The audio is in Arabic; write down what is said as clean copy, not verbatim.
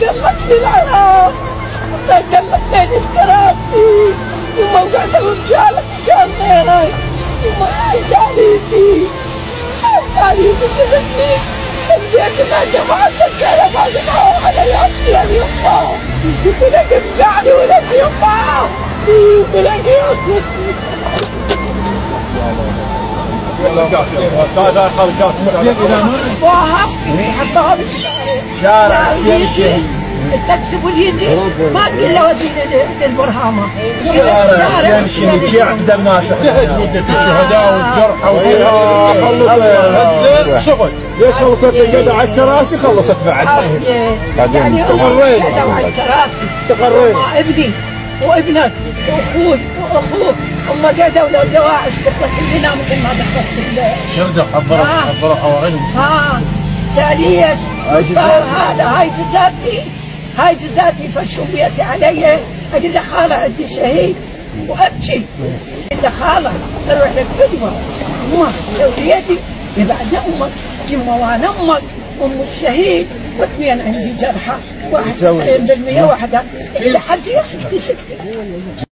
قلبتني العراق، قلبتني الكراسي، وموقعت رجالك كان غيرك، وما تعليتي شفتني بديت مع جماعة الرجالة بعد ما هو على يا يما، ولك ابزعني ولك يما، ولك هذا خلقات حطها بالشارع، شارع حسين الشهيد، التاكسي اللي يجي ما تقول له ودي للبرهامه، شارع حسين الشهيد شي عقد الناس مدة الشهداء والجرحى وفيها خلصت شغل. ليش خلصت القعده على الكراسي؟ خلصت بعد يعني استقرينا على الكراسي، استقرينا. ابني وابنك واخوي واخوك هم قعدوا لو دواعش دخلت لنا مثل ما دخلت شردة حضروا حواريهم. ليش صار هذا؟ هاي جزاتي فشوا بيتي علي، اقول له خاله عندي شهيد وابكي، اقول له خاله اروح لك فدوه، ما شويتي بعد امك يما وانا امك ام الشهيد واثنين عندي جرحى، واحد 90% واحده اللي حجي سكتي